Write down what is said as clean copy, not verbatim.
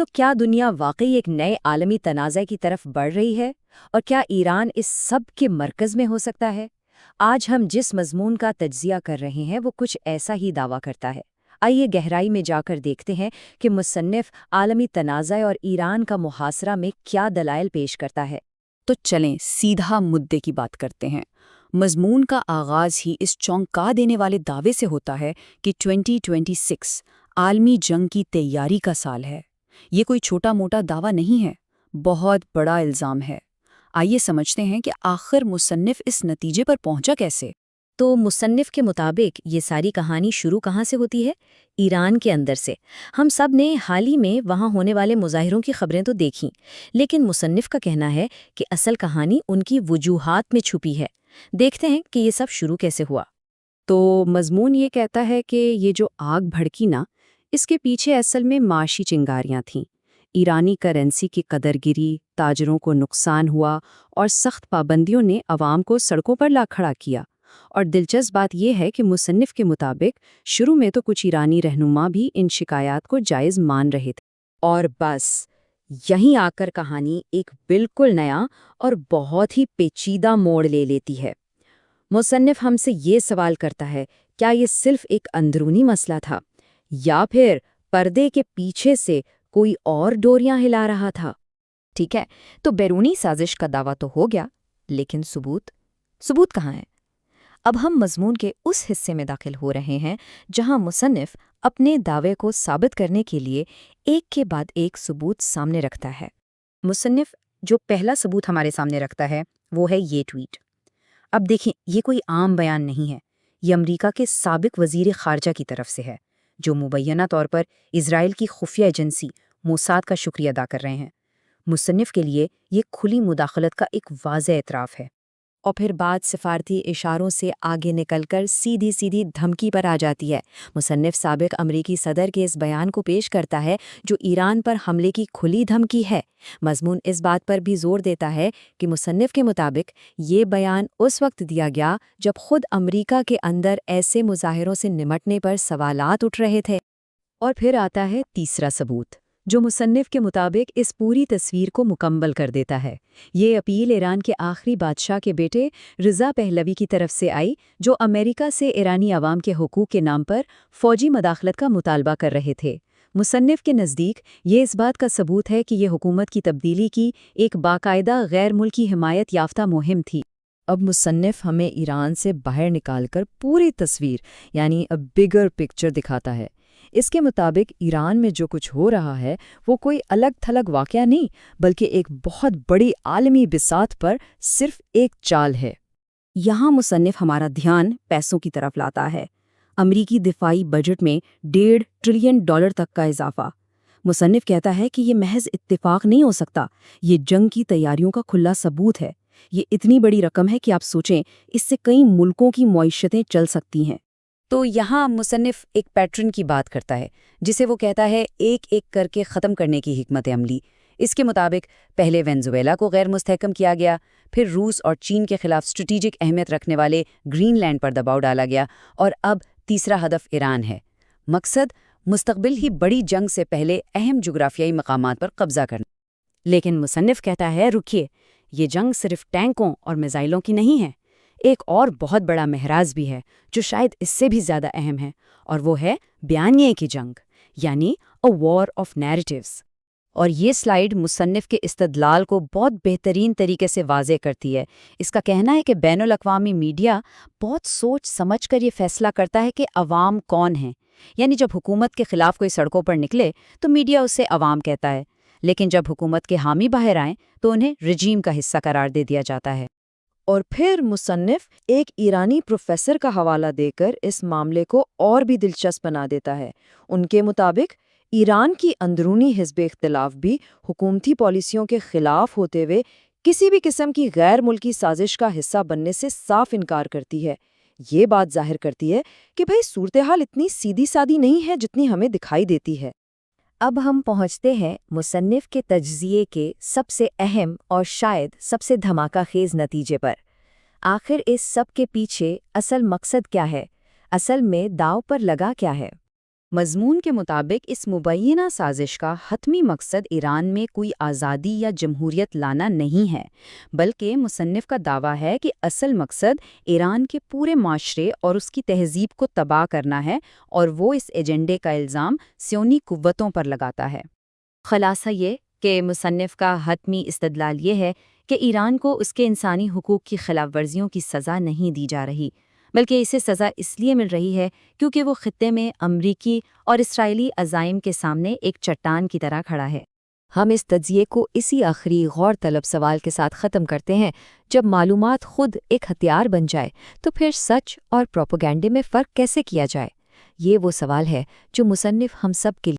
تو کیا دنیا واقعی ایک نئے عالمی تنازع کی طرف بڑھ رہی ہے؟ اور کیا ایران اس سب کے مرکز میں ہو سکتا ہے؟ آج ہم جس مضمون کا تجزیہ کر رہے ہیں وہ کچھ ایسا ہی دعویٰ کرتا ہے۔ آئیے گہرائی میں جا کر دیکھتے ہیں کہ مصنف عالمی تنازع اور ایران کا محاصرہ میں کیا دلائل پیش کرتا ہے۔ تو چلیں سیدھا مدعے کی بات کرتے ہیں۔ مضمون کا آغاز ہی اس چونکا دینے والے دعوے سے ہوتا ہے کہ 2026 عالمی جنگ کی تیاری کا سال ہے۔ یہ کوئی چھوٹا موٹا دعویٰ نہیں ہے، بہت بڑا الزام ہے۔ آئیے سمجھتے ہیں کہ آخر مصنف اس نتیجے پر پہنچا کیسے۔ تو مصنف کے مطابق یہ ساری کہانی شروع کہاں سے ہوتی ہے؟ ایران کے اندر سے۔ ہم سب نے حال ہی میں وہاں ہونے والے مظاہروں کی خبریں تو دیکھیں، لیکن مصنف کا کہنا ہے کہ اصل کہانی ان کی وجوہات میں چھپی ہے۔ دیکھتے ہیں کہ یہ سب شروع کیسے ہوا۔ تو مضمون یہ کہتا ہے کہ یہ جو آگ بھڑکی نا، اس کے پیچھے اصل میں معاشی چنگاریاں تھیں۔ ایرانی کرنسی کی قدر گری، تاجروں کو نقصان ہوا اور سخت پابندیوں نے عوام کو سڑکوں پر لا کھڑا کیا۔ اور دلچسپ بات یہ ہے کہ مصنف کے مطابق شروع میں تو کچھ ایرانی رہنما بھی ان شکایات کو جائز مان رہے تھے، اور بس یہیں آ کر کہانی ایک بالکل نیا اور بہت ہی پیچیدہ موڑ لے لیتی ہے۔ مصنف ہم سے یہ سوال کرتا ہے، کیا یہ صرف ایک اندرونی مسئلہ تھا یا پھر پردے کے پیچھے سے کوئی اور ڈوریاں ہلا رہا تھا؟ ٹھیک ہے، تو بیرونی سازش کا دعویٰ تو ہو گیا، لیکن ثبوت کہاں ہے؟ اب ہم مضمون کے اس حصے میں داخل ہو رہے ہیں جہاں مصنف اپنے دعوے کو ثابت کرنے کے لیے ایک کے بعد ایک ثبوت سامنے رکھتا ہے۔ مصنف جو پہلا ثبوت ہمارے سامنے رکھتا ہے وہ ہے یہ ٹویٹ۔ اب دیکھیں، یہ کوئی عام بیان نہیں ہے، یہ امریکہ کے سابق وزیر خارجہ کی طرف سے ہے، جو مبینہ طور پر اسرائیل کی خفیہ ایجنسی موساد کا شکریہ ادا کر رہے ہیں۔ مصنف کے لیے یہ کھلی مداخلت کا ایک واضح اعتراف ہے۔ اور پھر بات سفارتی اشاروں سے آگے نکل کر سیدھی دھمکی پر آ جاتی ہے۔ مصنف سابق امریکی صدر کے اس بیان کو پیش کرتا ہے جو ایران پر حملے کی کھلی دھمکی ہے۔ مضمون اس بات پر بھی زور دیتا ہے کہ مصنف کے مطابق یہ بیان اس وقت دیا گیا جب خود امریکہ کے اندر ایسے مظاہروں سے نمٹنے پر سوالات اٹھ رہے تھے۔ اور پھر آتا ہے تیسرا ثبوت، جو مصنف کے مطابق اس پوری تصویر کو مکمل کر دیتا ہے۔ یہ اپیل ایران کے آخری بادشاہ کے بیٹے رضا پہلوی کی طرف سے آئی، جو امریکہ سے ایرانی عوام کے حقوق کے نام پر فوجی مداخلت کا مطالبہ کر رہے تھے۔ مصنف کے نزدیک یہ اس بات کا ثبوت ہے کہ یہ حکومت کی تبدیلی کی ایک باقاعدہ غیر ملکی حمایت یافتہ مہم تھی۔ اب مصنف ہمیں ایران سے باہر نکال کر پوری تصویر یعنی بگر پکچر دکھاتا ہے۔ اس کے مطابق ایران میں جو کچھ ہو رہا ہے وہ کوئی الگ تھلگ واقعہ نہیں، بلکہ ایک بہت بڑی عالمی بساط پر صرف ایک چال ہے۔ یہاں مصنف ہمارا دھیان پیسوں کی طرف لاتا ہے۔ امریکی دفاعی بجٹ میں $1.5 ٹریلین تک کا اضافہ۔ مصنف کہتا ہے کہ یہ محض اتفاق نہیں ہو سکتا، یہ جنگ کی تیاریوں کا کھلا ثبوت ہے۔ یہ اتنی بڑی رقم ہے کہ آپ سوچیں، اس سے کئی ملکوں کی معیشتیں چل سکتی ہیں۔ تو یہاں مصنف ایک پیٹرن کی بات کرتا ہے جسے وہ کہتا ہے ایک ایک کر کے ختم کرنے کی حکمت عملی۔ اس کے مطابق پہلے وینزویلا کو غیر مستحکم کیا گیا، پھر روس اور چین کے خلاف اسٹریٹجک اہمیت رکھنے والے گرین لینڈ پر دباؤ ڈالا گیا، اور اب تیسرا ہدف ایران ہے۔ مقصد مستقبل ہی بڑی جنگ سے پہلے اہم جغرافیائی مقامات پر قبضہ کرنا۔ لیکن مصنف کہتا ہے رکیے، یہ جنگ صرف ٹینکوں اور میزائلوں کی نہیں ہے، ایک اور بہت بڑا محراز بھی ہے جو شاید اس سے بھی زیادہ اہم ہے، اور وہ ہے بیانیے کی جنگ، یعنی اے وار آف نیریٹیوز۔ اور یہ سلائیڈ مصنف کے استدلال کو بہت بہترین طریقے سے واضح کرتی ہے۔ اس کا کہنا ہے کہ بین الاقوامی میڈیا بہت سوچ سمجھ کر یہ فیصلہ کرتا ہے کہ عوام کون ہیں، یعنی جب حکومت کے خلاف کوئی سڑکوں پر نکلے تو میڈیا اسے عوام کہتا ہے، لیکن جب حکومت کے حامی باہر آئیں تو انہیں رجیم کا حصہ قرار دے دیا جاتا ہے۔ اور پھر مصنف ایک ایرانی پروفیسر کا حوالہ دے کر اس معاملے کو اور بھی دلچسپ بنا دیتا ہے۔ ان کے مطابق ایران کی اندرونی حزب اختلاف بھی حکومتی پالیسیوں کے خلاف ہوتے ہوئے کسی بھی قسم کی غیر ملکی سازش کا حصہ بننے سے صاف انکار کرتی ہے۔ یہ بات ظاہر کرتی ہے کہ بھئی صورتحال اتنی سیدھی سادی نہیں ہے جتنی ہمیں دکھائی دیتی ہے۔ اب ہم پہنچتے ہیں مصنف کے تجزیے کے سب سے اہم اور شاید سب سے دھماکہ خیز نتیجے پر۔ آخر اس سب کے پیچھے اصل مقصد کیا ہے؟ اصل میں داؤ پر لگا کیا ہے؟ مضمون کے مطابق اس مبینہ سازش کا حتمی مقصد ایران میں کوئی آزادی یا جمہوریت لانا نہیں ہے، بلکہ مصنف کا دعویٰ ہے کہ اصل مقصد ایران کے پورے معاشرے اور اس کی تہذیب کو تباہ کرنا ہے، اور وہ اس ایجنڈے کا الزام صیونی قوتوں پر لگاتا ہے۔ خلاصہ یہ کہ مصنف کا حتمی استدلال یہ ہے کہ ایران کو اس کے انسانی حقوق کی خلاف ورزیوں کی سزا نہیں دی جا رہی، بلکہ اسے سزا اس لیے مل رہی ہے کیونکہ وہ خطے میں امریکی اور اسرائیلی عزائم کے سامنے ایک چٹان کی طرح کھڑا ہے۔ ہم اس تجزیے کو اسی آخری غور طلب سوال کے ساتھ ختم کرتے ہیں، جب معلومات خود ایک ہتھیار بن جائے تو پھر سچ اور پروپیگنڈے میں فرق کیسے کیا جائے؟ یہ وہ سوال ہے جو مصنف ہم سب کے لیے